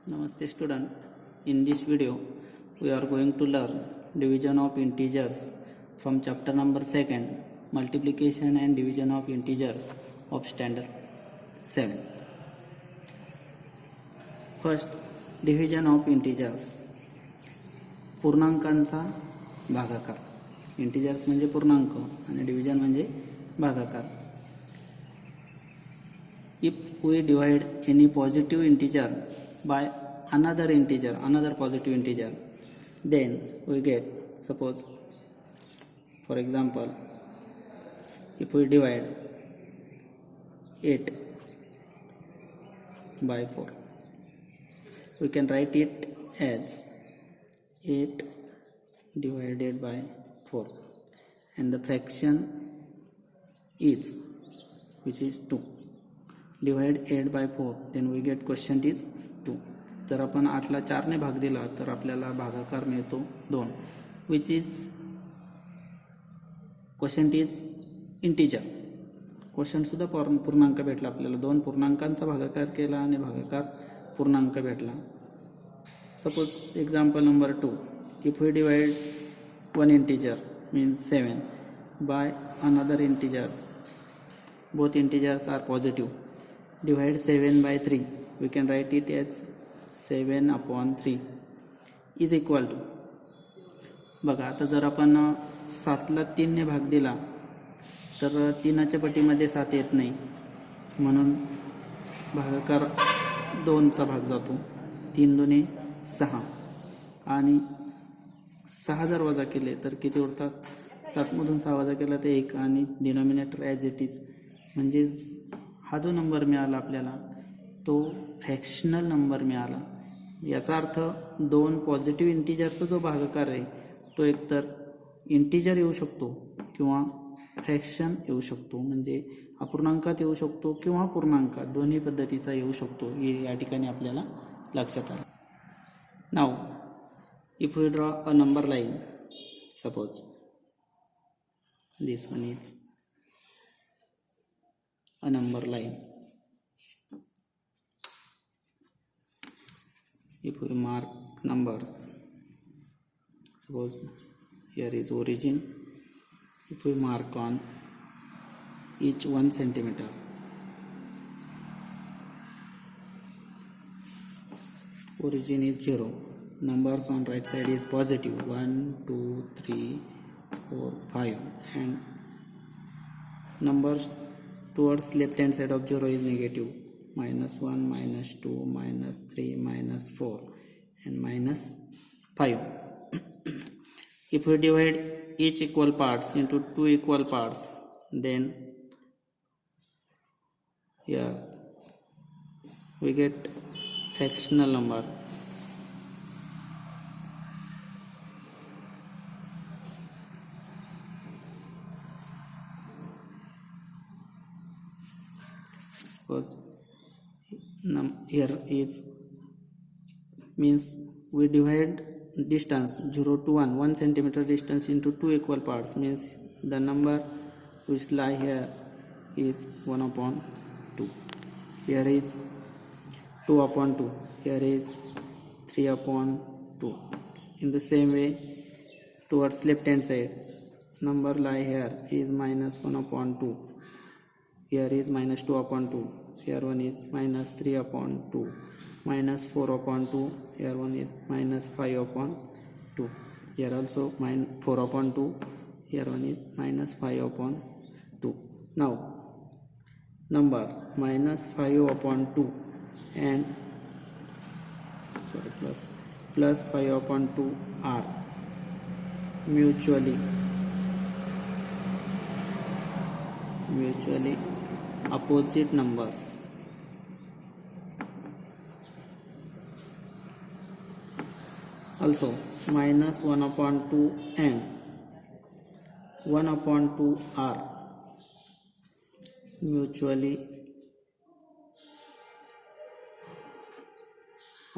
Namaste student. In this video we are going to learn division of integers from chapter number 2, multiplication and division of integers of standard 7. First, division of integers. पूर्णांकांचा भागाकार. Integers म्हणजे पूर्णांक आणि division म्हणजे भागाकार. If we divide any positive integer by another integer, another positive integer, then we get, suppose for example, if we divide 8 by 4, we can write it as 8 divided by 4 and the fraction is, which is 2. Divide 8 by 4, then we get quotient is 2. जर आपण 8 ला 4 ने भाग दिला तर आपल्याला भागाकार मिळतो 2, which is quotient is integer. Question सुद्धा पूर्णांक भेटला आपल्याला. 2 पूर्णांकांचा भागाकार केला आणि भागाकार पूर्णांक भेटला. Suppose example number 2, if we divide one integer means 7 by another integer, both integers are positive, divide 7 by 3, we can write it as 7 upon 3 is equal to, बघा आता जर आपण 7 ला 3 ने भाग दिला तर 3च्या पटीमध्ये 7 येत नाही, म्हणून भागाकार 2चा भाग जातो. 3 दुने 6 आणि 6 जर वजा केले तर किती उरतात? 7 मधून 6 वजा केला तर 1 आणि डिनॉमिनेटर ॲज इट इज. म्हणजे हा जो नंबर मिळाला आपल्याला तो फ्रॅक्शनल नंबर मिळाला. याचा अर्थ 2 पॉझिटिव्ह इंटिजरचा जो भागाकार आहे तो एकतर इंटिजर येऊ शकतो किंवा फ्रॅक्शन येऊ शकतो. म्हणजे अपूर्णांकात येऊ शकतो किंवा पूर्णांकात, दोन्ही पद्धतीचा येऊ शकतो. हे या ठिकाणी आपल्याला लक्षात आलं. Now if we draw a number line, suppose this one is a number line. If we mark numbers, suppose here is origin, if we mark on each 1 centimeter, origin is 0, numbers on right side is positive 1 2 3 4 5 and numbers towards left hand side of 0 is negative, -1 -2 -3 -4 and -5. If we divide each equal parts into 2 equal parts, then here we get fractional number. Suppose here is means we divide distance 0 to 1 centimeter distance into 2 equal parts, means the number which lie here is 1 upon 2, here is 2 upon 2, here is 3 upon 2. In the same way towards left hand side, number lie here is -1 upon 2, here is -2 upon 2, here one is -3 upon 2, -4 upon 2, here one is -5 upon 2, here also -4 upon 2, here one is -5 upon 2. Now number -5 upon 2 and plus 5 upon 2 are mutually opposite numbers. Also -1 upon 2 and 1 upon 2 are mutually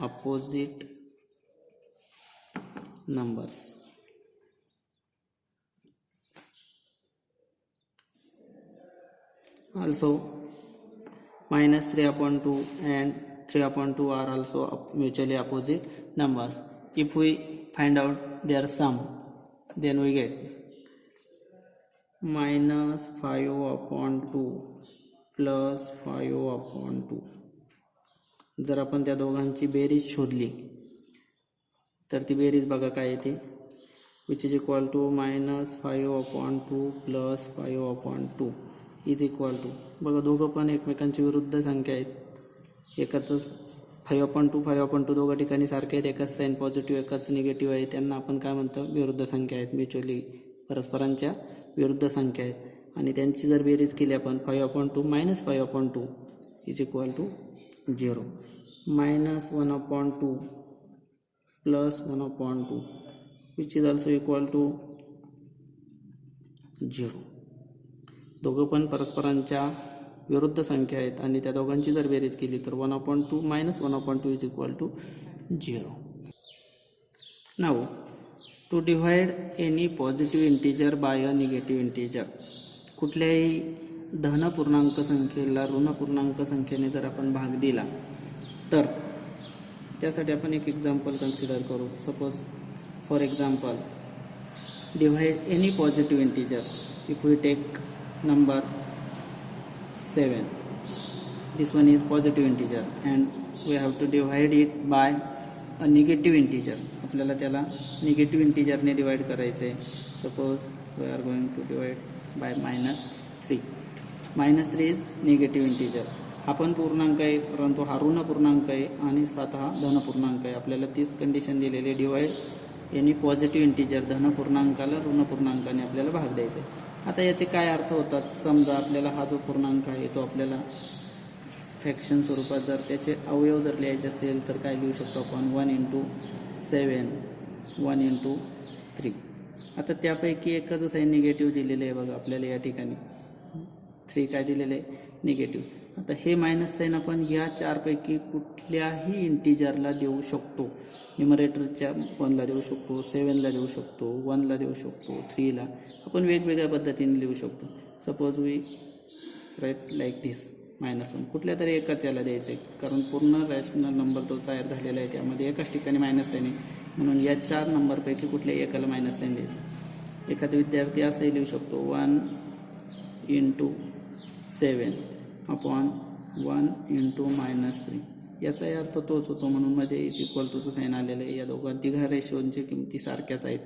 opposite numbers. Also -3 upon 2 and 3/2 are also mutually opposite numbers. If we find out their sum, then we get -5/2 plus 5/2. जर आपण त्या दोघांची बेरीज शोधली तर ती बेरीज बघा काय येते, which is equal to -5/2 plus 5/2 is equal to, बघा दोघं पण एकमेकांची विरुद्ध संख्या आहेत. एकाचं 5/2 दोघं ठिकाणी सारखे आहेत, एकाच साईन पॉझिटिव्ह एकाच निगेटिव्ह आहे, त्यांना आपण काय म्हणतो, विरुद्ध संख्या आहेत, म्युच्युअली परस्परांच्या विरुद्ध संख्या आहेत. आणि त्यांची जर बेरीज केली आपण 5/2 - 5/2 is equal to 0. -1/2 plus 1/2 which is also equal to 0. दोघं पण परस्परांच्या विरुद्ध संख्या आहेत आणि त्या दोघांची जर बेरीज केली तर 1/2 - 1/2 is equal to 0. Now to divide any positive integer by a negative integer. कुठल्याही धन पूर्णांक संख्येला ऋण पूर्णांक संख्येने जर आपण भाग दिला तर त्यासाठी आपण एक एक्झाम्पल कन्सिडर करू. Suppose for example, divide any positive integer. If we take number 7, this one is positive integer and we have to divide it by a negative integer. आपल्याला त्याला निगेटिव्ह इंटिजरने डिवाइड करायचं आहे. Suppose we are going to divide by -3. -3 is negative integer. हा पण पूर्णांक आहे परंतु हा ऋण पूर्णांक आहे आणि स्वतः धन पूर्णांक आहे. आपल्याला तीच कंडिशन दिलेली, डिवाइड एनी पॉझिटिव्ह इंटिजर, धन पूर्णांकाला ऋण पूर्णांकाने आपल्याला भाग द्यायचा आहे. आता याचे काय अर्थ होतात, समजा आपल्याला हा जो पूर्णांक आहे तो आपल्याला फ्रॅक्शन स्वरूपात जर त्याचे अवयव जर लिहायचे असेल तर काय लिहू शकतो आपण, 1 × 7, 1 × 3. आता त्यापैकी एकच साईन निगेटिव्ह दिलेलं आहे बघा आपल्याला या ठिकाणी, 3 काय दिलेलं आहे, निगेटिव्ह. आता हे मायनस साईन आपण या चारपैकी कुठल्याही इंटिजरला देऊ शकतो. न्युमरेटरच्या 1ला देऊ शकतो, 7ला देऊ शकतो, 1ला देऊ शकतो, 3ला. आपण वेगवेगळ्या पद्धतीने लिहू शकतो. Suppose we write like this -1. कुठल्या तरी एकाच याला द्यायचं आहे कारण पूर्ण रॅशनल नंबर तो तयार झालेला आहे, त्यामध्ये एकाच ठिकाणी मायनस साईन आहे, म्हणून या 4 नंबरपैकी कुठल्याही एकाला मायनस साईन द्यायचं. एखादा विद्यार्थी असंही लिहू शकतो, 1 × 7 अपॉन 1 × -3. याचाही अर्थ तोच होतो, म्हणून मध्ये इज इक्वल टूचं साईन आलेलं आहे. या दोघां तिघा रेशोंच्या किमती सारख्याच आहेत.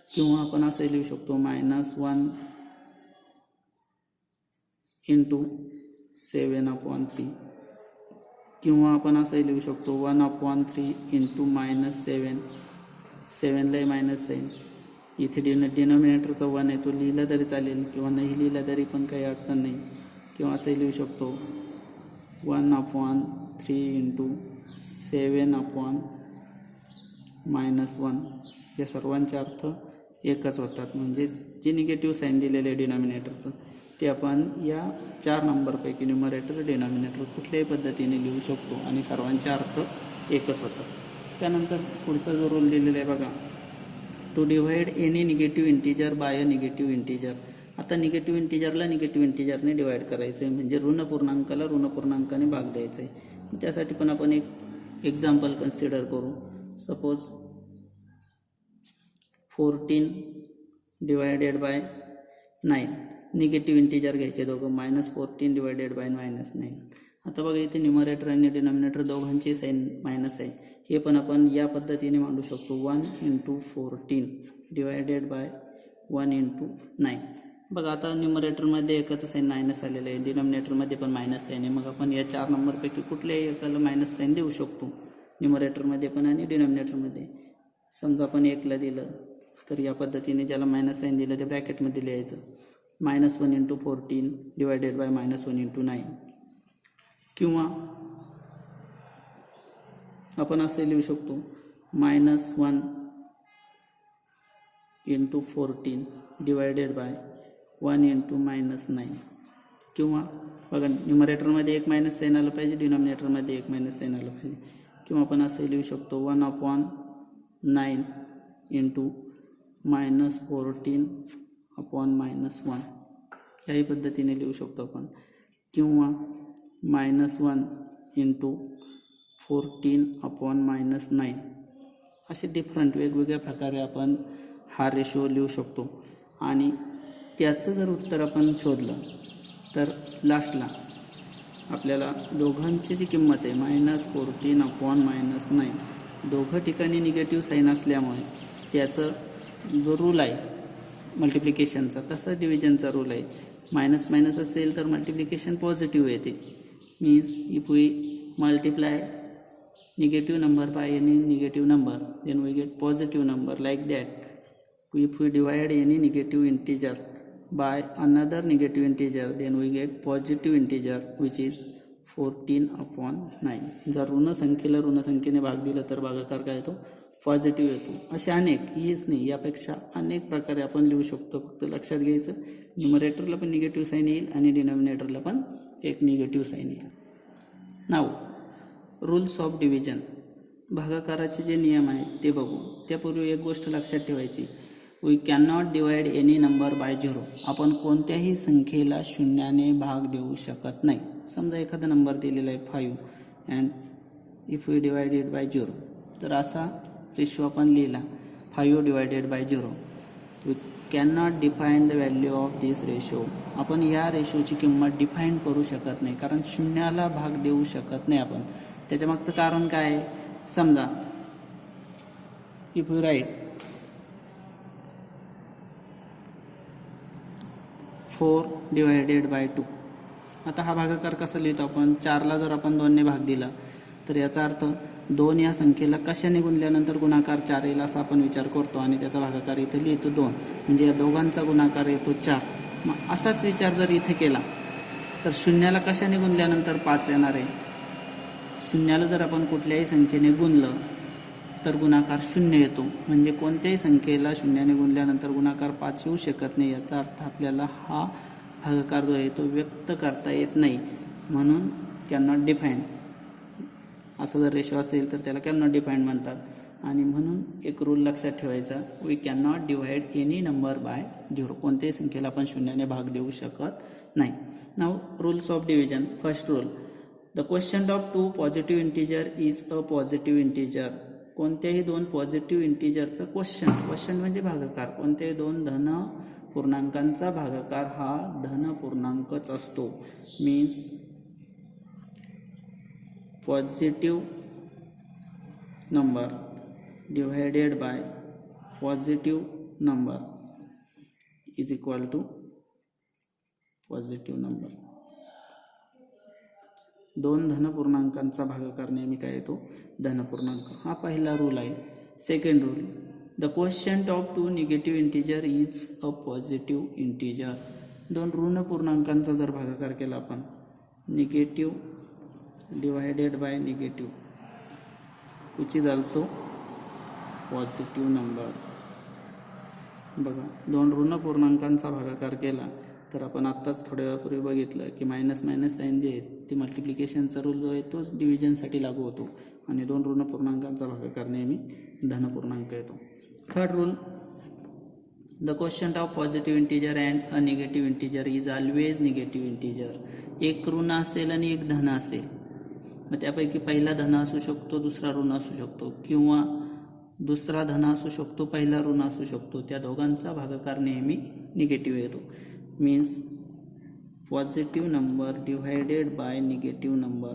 किंवा आपण असंही लिहू शकतो, -1 × 7/3. किंवा आपण असंही लिहू शकतो 1/3 × -7. 7लाही मायनस साईन. इथे डिनॉमिनेटरचा 1 आहे, तो लिहिला तरी चालेल किंवा नाही लिहिला तरी पण काही अडचण नाही. किंवा असंही लिहू शकतो 1/3 × 7/-1. या सर्वांचे अर्थ एकच होतात. म्हणजेच जे निगेटिव्ह साईन दिलेले आहे डिनॉमिनेटरचं ते आपण या 4 नंबरपैकी न्युमरेटर डिनॉमिनेटर कुठल्याही पद्धतीने लिहू शकतो आणि सर्वांचे अर्थ एकच होतात. त्यानंतर पुढचा जो रूल दिलेला आहे बघा, to divide any negative integer by a negative integer. आता निगेटिव्ह इंटिजरला निगेटिव्ह इंटिजरने डिवाइड करायचं आहे, म्हणजे ऋण पूर्णांकाला ऋण पूर्णांकाने भाग द्यायचा आहे. त्यासाठी पण आपण एक एक्झाम्पल कन्सिडर करू. Suppose 14 divided by 9. Negative integer घ्यायचे दोघं, -14 डिवायडेड बाय -9. आता बघा इथे न्युमरेटर आणि डिनॉमिनेटर दोघांची साईन मायनस आहे. हे पण आपण या पद्धतीने मांडू शकतो, 1 × 14 डिवायडेड बाय 1 × 9. बघा आता न्युमरेटरमध्ये एकाचं साईन मायनस आलेलं आहे, डिनॉमिनेटरमध्ये पण मायनस साईन आहे. मग आपण या 4 नंबरपैकी कुठल्याही एकाला मायनस साईन देऊ शकतो, न्युमरेटरमध्ये पण आणि डिनॉमिनेटरमध्ये. समजा आपण 1ला दिलं तर या पद्धतीने ज्याला मायनस साईन दिलं ते ब्रॅकेटमध्ये लिहायचं, -1 × 14 डिवायडेड बाय -1 × 9. किंवा आपण असे लिहू शकतो, -1 × 14 डिवायडेड बाय 1 × -9. किंवा बघा न्युमरेटरमध्ये एक मायनस साईन आलं पाहिजे, डिनॉमिनेटरमध्ये एक मायनस साईन आलं पाहिजे. किंवा आपण असे लिहू शकतो 1/9 × -14/-1. याही पद्धतीने लिहू शकतो आपण. किंवा -1 × 14/-9 असे डिफरंट वेगवेगळ्या प्रकारे आपण हा रेशो लिहू शकतो. आणि त्याचं जर उत्तर आपण शोधलं तर लास्टला आपल्याला दोघांची जी किंमत आहे -14/-9 दोघं ठिकाणी निगेटिव्ह साईन असल्यामुळे त्याचं जो रूल आहे मल्टिप्लिकेशनचा तसंच डिव्हिजनचा रूल आहे. मायनस मायनस असेल तर मल्टिप्लिकेशन पॉझिटिव्ह येते. Means if we multiply negative number by any negative number then we get positive number. Like that, if we divide any negative integer by another negative integer then we get positive integer which is 14/9. जर ऋण संख्येला ऋण संख्येने भाग दिला तर भागाकार काय येतो? पॉझिटिव्ह येतो. असे अनेक, हीच नाही यापेक्षा अनेक प्रकारे आपण लिहू शकतो. फक्त लक्षात घ्यायचं न्यूमरेटरला पण निगेटिव्ह साईन येईल आणि डिनॉमिनेटरला पण एक निगेटिव्ह साईन येईल. नाव रूल्स ऑफ डिव्हिजन, भागाकाराचे जे नियम आहेत ते बघू. त्यापूर्वी एक गोष्ट लक्षात ठेवायची, we can not divide any number by 0. आपण कोणत्याही संख्येला शून्याने भाग देऊ शकत नाही. समजा एखादा नंबर दिलेला आहे 5 and if we divide it by 0, तर असा रेशो आपण लिहिला 5 divided by 0. We can not define the value of this ratio. आपण या रेशोची किंमत डिफाईन करू शकत नाही कारण शून्याला भाग देऊ शकत नाही आपण. त्याच्या मागचं कारण काय आहे? समजा if you write 4 divided by 2. आता हा भागाकार कसा लिहितो आपण? 4ला जर आपण 2ने भाग दिला तर याचा अर्थ 2 या संख्येला कशाने गुणल्यानंतर गुणाकार 4 येईल असा आपण विचार करतो आणि त्याचा भागाकार इथे लिहितो 2. म्हणजे या दोघांचा गुणाकार येतो 4. मग असाच विचार जर इथे केला तर शून्याला कशाने गुणल्यानंतर 5 येणार आहे. शून्याला जर आपण कुठल्याही संख्येने गुणलं तर गुणाकार 0 येतो. म्हणजे कोणत्याही संख्येला शून्याने गुणल्यानंतर गुणाकार 5 येऊ शकत नाही. याचा अर्थ आपल्याला हा भागाकार जो आहे तो व्यक्त करता येत नाही. म्हणून कॅन नॉट डिफाईन असा जर रेशो असेल तर त्याला कॅन नॉट डिफाईन म्हणतात. आणि म्हणून एक रूल लक्षात ठेवायचा, we can not divide any number by 0. कोणत्याही संख्येला आपण शून्याने भाग देऊ शकत नाही. नाव rules of division. First rule, the quotient of 2 positive integer is a positive integer. कोणत्याही 2 पॉझिटिव्ह इंटिजरचं क्वोशिएंट म्हणजे भागाकार. कोणत्याही 2 धन पूर्णांकांचा भागाकार हा धन पूर्णांकच असतो. Means positive number divided by positive number is equal to positive number. 2 धनपूर्णांकांचा भागाकार नेहमी काय येतो? धनपूर्णांक. हा पहिला रूल आहे. Second rule, the quotient of 2 negative integer is a positive integer. 2 ऋण पूर्णांकांचा जर भागाकार केला आपण, negative divided by negative which is also positive number. बघा, 2 ऋण पूर्णांकांचा भागाकार केला तर आपण आत्ताच थोड्या वेळापूर्वी बघितलं की मायनस मायनस साईन जे आहेत ते मल्टिप्लिकेशनचा रूल जो आहे तोच डिव्हिजनसाठी लागू होतो आणि 2 ऋण पूर्णांकांचा भागाकार नेहमी धनपूर्णांक येतो. Third rule, the quotient of positive integer and a negative integer is always negative integer. एक ऋण असेल आणि एक धन असेल, मग त्यापैकी पहिला धन असू शकतो, दुसरा ऋण असू शकतो, किंवा दुसरा धन असू शकतो, पहिला ऋण असू शकतो. त्या दोघांचा भागाकार नेहमी निगेटिव्ह येतो. Means positive number divided by negative number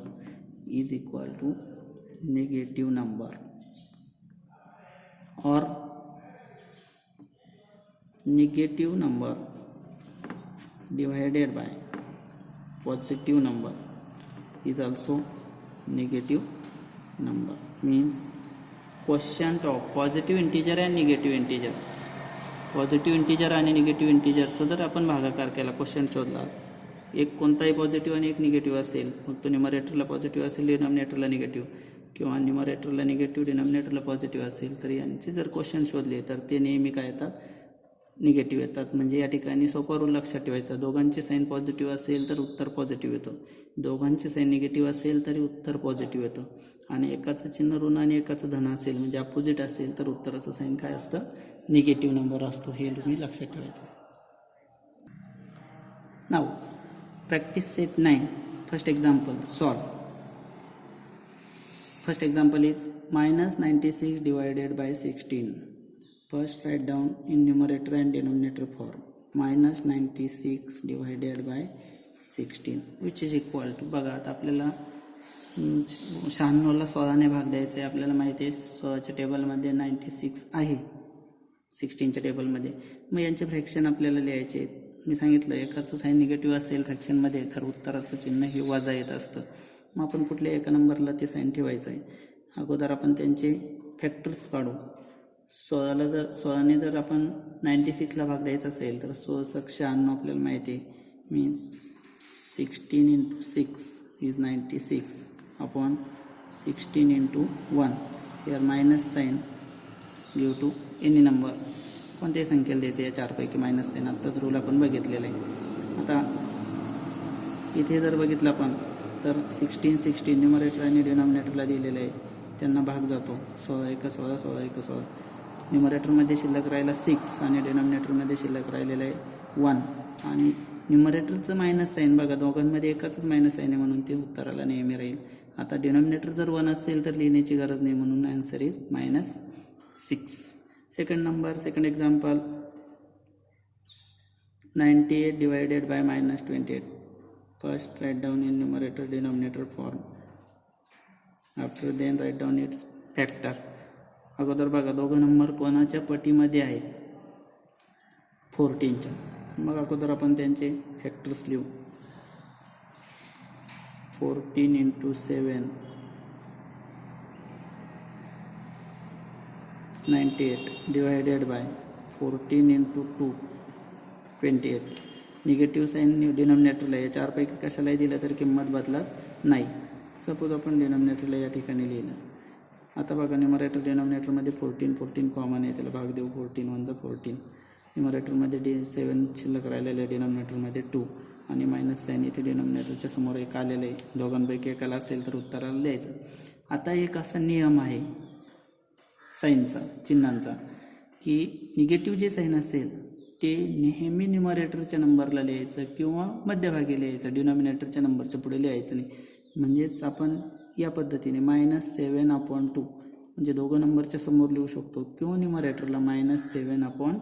is equal to negative number और negative number divided by positive number is also negative number. Means quotient of positive integer and negative integer. Positive integer आणि negative इंटिजरचा जर आपण भागाकार केला, quotient शोधला, एक कोणताही पॉझिटिव्ह आणि एक निगेटिव्ह असेल, मग तो न्यूमरेटरला पॉझिटिव्ह असेल, डिनॉमिनेटरला निगेटिव्ह, किंवा न्यूमरेटरला निगेटिव्ह, डिनॉमिनेटरला पॉझिटिव्ह असेल, तर यांची जर क्वोशिएंट शोधले तर ते नेहमी काय येतात? निगेटिव्ह येतात. म्हणजे या ठिकाणी सोपा रूल लक्षात ठेवायचा, दोघांची साईन पॉझिटिव्ह असेल तर उत्तर पॉझिटिव्ह येतं, दोघांची साईन निगेटिव्ह असेल तरी उत्तर पॉझिटिव्ह येतं, आणि एकाचं चिन्ह ऋण आणि एकाचं धन असेल म्हणजे अपोजिट असेल तर उत्तराचं साईन काय असतं? निगेटिव्ह नंबर असतो. हे तुम्ही लक्षात ठेवायचं. नाव practice set 9. First example, solve First example is minus 96 divided by 16. First write down in numerator and denominator form. Minus 96 divided by 16 which is equal to, बघा आता आपल्याला 96ला 16ने भाग द्यायचा आहे. आपल्याला माहिती आहे 16च्या टेबलमध्ये 96 आहे 16च्या टेबलमध्ये. मग यांचे फ्रॅक्शन आपल्याला लिहायचे आहेत. मी सांगितलं एकाचं साईन निगेटिव्ह असेल फ्रॅक्शनमध्ये तर उत्तराचं चिन्ह हे वजा येत असतं. मग आपण कुठल्या एका नंबरला ते साईन ठेवायचं आहे. अगोदर आपण त्यांचे फॅक्टर्स काढू. 16ने जर आपण 96ला भाग द्यायचा असेल तर 1696 आपल्याला माहिती आहे. Means 16 into 6 is 96 upon 16 into 1. Here minus sign give to any number. कोणत्याही संख्येला द्यायचं या चारपैकी मायनस साईन. आत्ताच रूल आपण बघितलेला आहे. आता इथे जर बघितलं आपण तर 16 न्यूमरेटर आणि डिनॉमिनेटरला दिलेलं आहे. त्यांना भाग जातो 16 1 16 16 1 16. न्यूमरेटरमध्ये शिल्लक राहिला 6 आणि डिनॉमिनेटरमध्ये शिल्लक राहिलेलं आहे 1. आणि न्यूमरेटरचं मायनस साईन बघा दोघांमध्ये एकाच मायनस साईन आहे म्हणून ते उत्तराला नेहमी राहील. आता डिनॉमिनेटर जर 1 असेल तर लिहिण्याची गरज नाही म्हणून answer is -6. Second example 98 divided by -28. First write down in numerator denominator form. After then write down its factor. अगोदर बघा दोघं नंबर कोणाच्या पटीमध्ये आहेत 14च्या. मग अगोदर आपण त्यांचे फॅक्टर्स लिहू. 14 into 7 98 divided by 14 into 2 28. Negative sign डिनॉमिनेटरला या चारपैकी कशालाही दिलं तर किंमत बदलत नाही. सपोज आपण डिनॉमिनेटरला या ठिकाणी लिहिलं. आता बघा न्यूमरेटर डिनॉमिनेटरमध्ये 14 कॉमन आहे त्याला भाग देऊ. 14 1 14. न्यूमरेटरमध्ये 7 शिल्लक राहिलेलं आहे. डिनॉमिनेटरमध्ये 2 आणि मायनस साईन इथे डिनॉमिनेटरच्या समोर एक आलेलं आहे. दोघांपैकी एकाला असेल तर उत्तराला द्यायचं. आता एक असा नियम आहे साईनचा चिन्हांचा की निगेटिव्ह जे साईन असेल ते नेहमी न्यूमरेटरच्या नंबरला लिहायचं किंवा मध्यभागी लिहायचं. डिनॉमिनेटरच्या नंबरच्या पुढे लिहायचं नाही. म्हणजेच आपण या पद्धतीने -7/2 म्हणजे दोघं नंबरच्या समोर लिहू शकतो किंवा न्यूमरेटरला -7/2.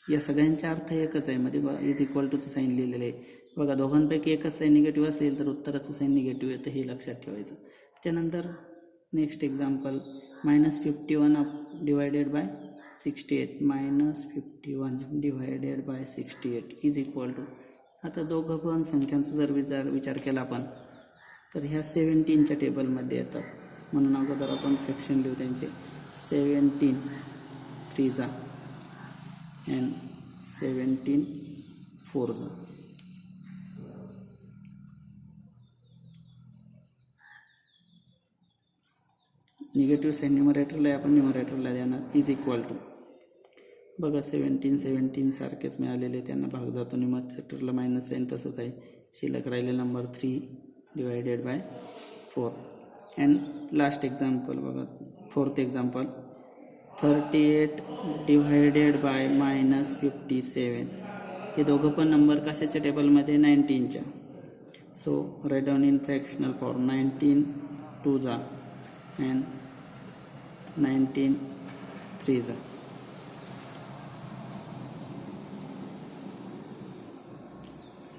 या सगळ्यांचा अर्थ एकच आहे. मध्ये इज इक्वल टूचं साईन लिहिलेलं आहे. बघा दोघांपैकी एकच साईन निगेटिव्ह असेल तर उत्तराचं साईन निगेटिव्ह येतं हे लक्षात ठेवायचं. त्यानंतर next example -51 divided by 68. -51 divided by 68 is equal to. आता दोघं पण संख्यांचा जर विचार केला आपण तर ह्या 17च्या टेबलमध्ये येतात म्हणून अगोदर आपण फ्रॅक्शन लिहू त्यांचे. 17 3 अँड 17 4. निगेटिव्ह साईन न्यूमरेटरला आपण न्यूमरेटरला देणार इज इक्वल टू. बघा 17 सारखेच मिळालेले त्यांना भाग जातो. न्यूमरेटरला मायनस साईन तसंच आहे. शिल्लक राहिलेला number 3 divided by 4. And last example बघा 4th एक्झाम्पल 38 डिवायडेड बाय -57. हे दोघं पण नंबर कशाच्या टेबलमध्ये 19च्या. So write down in fractional form. 19 2 and 19 3.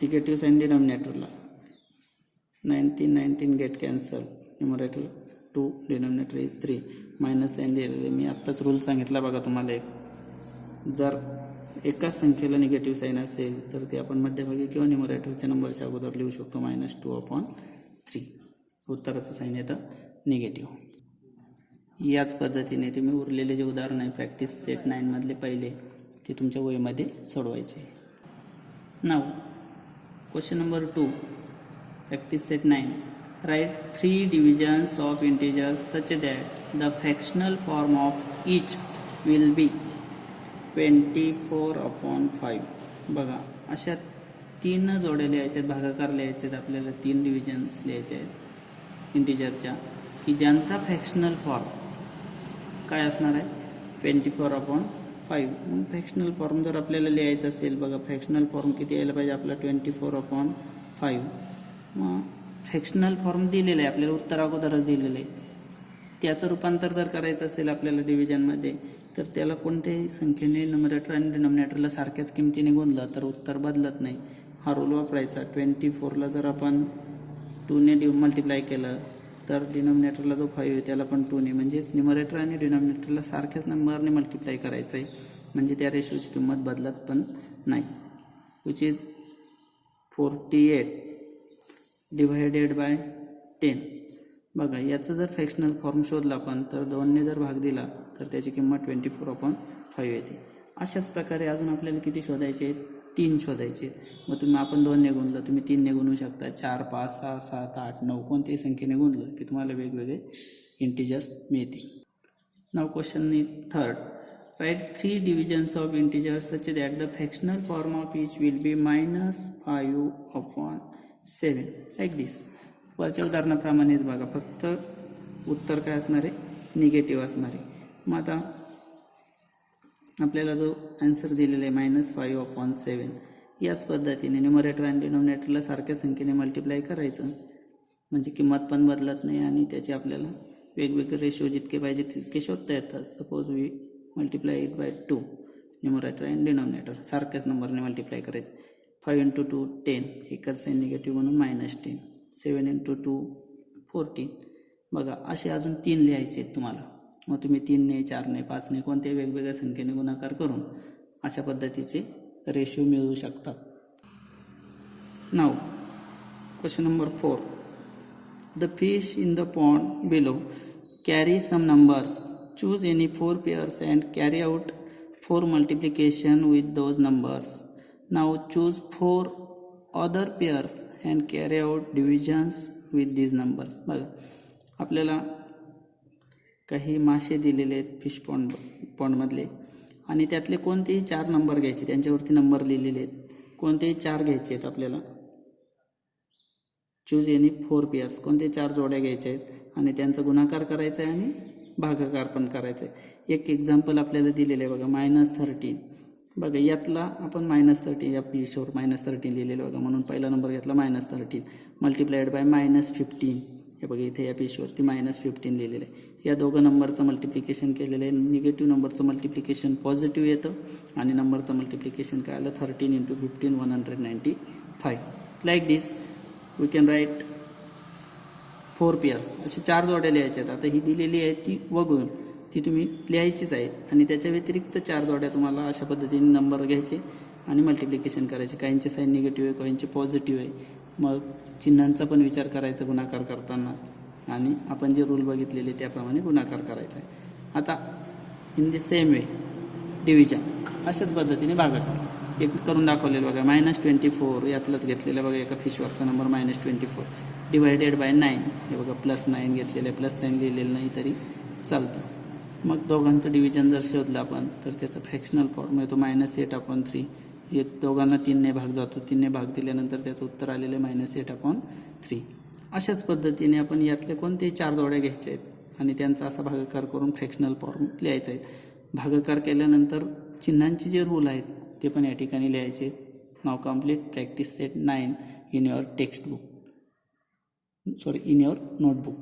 Negative sign डिनॉमिनेटरला 19 get cancel. Numerator 2 denominator is 3. Minus sign दिलेले मी आत्ताच रूल सांगितला बघा तुम्हाला एक. जर एकाच संख्येला निगेटिव्ह साईन असेल तर ते आपण मध्यभागी किंवा न्यूमरेटरच्या नंबरच्या अगोदर लिहू शकतो -2/3. उत्तराचं साईन येतं निगेटिव्ह. याच पद्धतीने तुम्ही उरलेले जे उदाहरण आहे प्रॅक्टिस सेट 9 मधले पहिले ते तुमच्या वहीमध्ये सोडवायचे. नाव question number 2 practice set 9. Write 3 divisions of integers such that the fractional form of each will be 24/5. बघा अशा 3 जोड्या लिहायच्या आहेत. भागाकार लिहायचे आहेत आपल्याला. 3 डिव्हिजन्स लिहायचे आहेत इंटिजरच्या की ज्यांचा फ्रॅक्शनल फॉर्म काय असणार आहे 24/5. मग फ्रॅक्शनल फॉर्म जर आपल्याला लिहायचं असेल बघा फ्रॅक्शनल फॉर्म किती यायला पाहिजे आपला 24/5. मग फ्रॅक्शनल फॉर्म दिलेला आहे आपल्याला, उत्तर अगोदरच दिलेलं आहे. त्याचं रूपांतर जर करायचं असेल आपल्याला डिव्हिजनमध्ये, तर त्याला कोणत्याही संख्येने न्युमरेटर आणि डिनॉमिनेटरला सारख्याच किमतीने गुणलं तर उत्तर बदलत नाही. हा रूल वापरायचा. 24ला जर आपण 2ने मल्टिप्लाय केलं तर डिनॉमिनेटरला जो 5 आहे त्याला पण 2ने, म्हणजेच न्युमरेटर आणि डिनॉमिनेटरला सारख्याच नंबरने मल्टिप्लाय करायचं आहे, म्हणजे त्या रेशोची किंमत बदलत पण नाही. Which is 48 divided by 10. बघा, याचं जर फ्रॅक्शनल फॉर्म शोधला आपण तर 2ने जर भाग दिला तर त्याची किंमत 24/5 येते. अशाच प्रकारे अजून आपल्याला किती शोधायचे आहेत? 3 शोधायचे आहेत. मग तुम्ही आपण 2ने गुणलं, तुम्ही 3ने गुणू शकता. 4, 5, 6, 7, 8, 9 कोणत्याही संख्येने गुणलं की तुम्हाला वेगवेगळे इंटिजर्स मिळतील. नाव question 3rd. Write 3 divisions of integers such that the fractional form of each will be -5/7 like this. वरच्या उदाहरणाप्रमाणेच बघा, फक्त उत्तर काय असणार आहे? निगेटिव्ह असणार आहे. मग आता आपल्याला जो आन्सर दिलेला आहे -5/7, याच पद्धतीने न्युमरेटर आणि डिनॉमिनेटरला सारख्या संख्येने मल्टिप्लाय करायचं, म्हणजे किंमत पण बदलत नाही आणि त्याचे आपल्याला वेगवेगळे रेशो जितके पाहिजे तितके शोधता येतात. Suppose we multiply it by 2, numerator and denominator सारख्याच नंबरने मल्टिप्लाय करायचं. 5 × 2 10, एकच साईन निगेटिव्ह म्हणून -10. 7 × 2 14. बघा, असे अजून 3 लिहायचे आहेत तुम्हाला. मग तुम्ही 3ने, 4ने, 5ने कोणत्याही वेगवेगळ्या संख्येने गुणाकार करून अशा पद्धतीचे रेशो मिळवू शकतात. नाव question number 4. The fish in the pond below carry some numbers. Choose any 4 pairs and carry out 4 multiplication with those numbers. Now choose 4 other pairs and carry out divisions with these numbers. बघा, आपल्याला काही मासे दिलेले आहेत fish पॉन्डमधले, आणि त्यातले कोणतेही 4 number घ्यायचे, त्यांच्यावरती नंबर लिहिलेले आहेत. कोणतेही 4 घ्यायचे आहेत आपल्याला. चूज एनी 4 पेअर्स, कोणते 4 जोड्या घ्यायच्या आहेत आणि त्यांचा गुणाकार करायचा आहे आणि भागाकार पण करायचा आहे. एक एक्झाम्पल आपल्याला दिलेलं आहे बघा, -13. बघा, यातला आपण -13 या पीशवर -13 लिहिलेलं बघा, म्हणून पहिला नंबर घेतला -13 मल्टिप्लाइड बाय -15. हे बघा, इथे या पीशवरती -15 लिहिलेलं आहे. या दोघं नंबरचं मल्टिप्लिकेशन केलेलं आहे. निगेटिव्ह नंबरचं मल्टिप्लिकेशन पॉझिटिव्ह येतं आणि नंबरचं मल्टिप्लिकेशन काय आलं? 13 × 15 195. Like this we can write 4 pairs. असे 4 जोड्या लिहायच्या आहेत. आता ही दिलेली आहे ती वगळून ती तुम्ही लिहायचीच आहे, आणि त्याच्या व्यतिरिक्त 4 जोड्या तुम्हाला अशा पद्धतीने नंबर घ्यायचे आणि मल्टिप्लिकेशन करायचे. काहींचे साईन निगेटिव्ह आहे, काहींचे पॉझिटिव्ह आहे. मग चिन्हांचा पण विचार करायचा गुणाकार करताना, आणि आपण जे रूल बघितलेले त्याप्रमाणे गुणाकार करायचा आहे. आता in the same way division अशाच पद्धतीने भागाकार एक करून दाखवलेलं बघा. -24 यातलंच घेतलेलं बघा, एका फिशवरचा नंबर -24 डिवायडेड बाय 9. हे बघा, +9 घेतलेलं आहे, प्लस साईन लिहिलेलं नाही तरी चालतं. मग दोघांचं डिव्हिजन जर शोधलं आपण तर त्याचा फ्रॅक्शनल फॉर्म येतो -8/3. हे दोघांना 3ने भाग जातो, 3ने भाग दिल्यानंतर त्याचं उत्तर आलेलं आहे -8/3. अशाच पद्धतीने आपण यातले कोणतेही 4 जोड्या घ्यायच्या आहेत आणि त्यांचा असा भागाकार करून फ्रॅक्शनल फॉर्म लिहायचा आहे. भागाकार केल्यानंतर चिन्हांचे जे रूल आहेत ते पण या ठिकाणी लिहायचे आहेत. नाव complete practice set 9 in your textbook, in your notebook.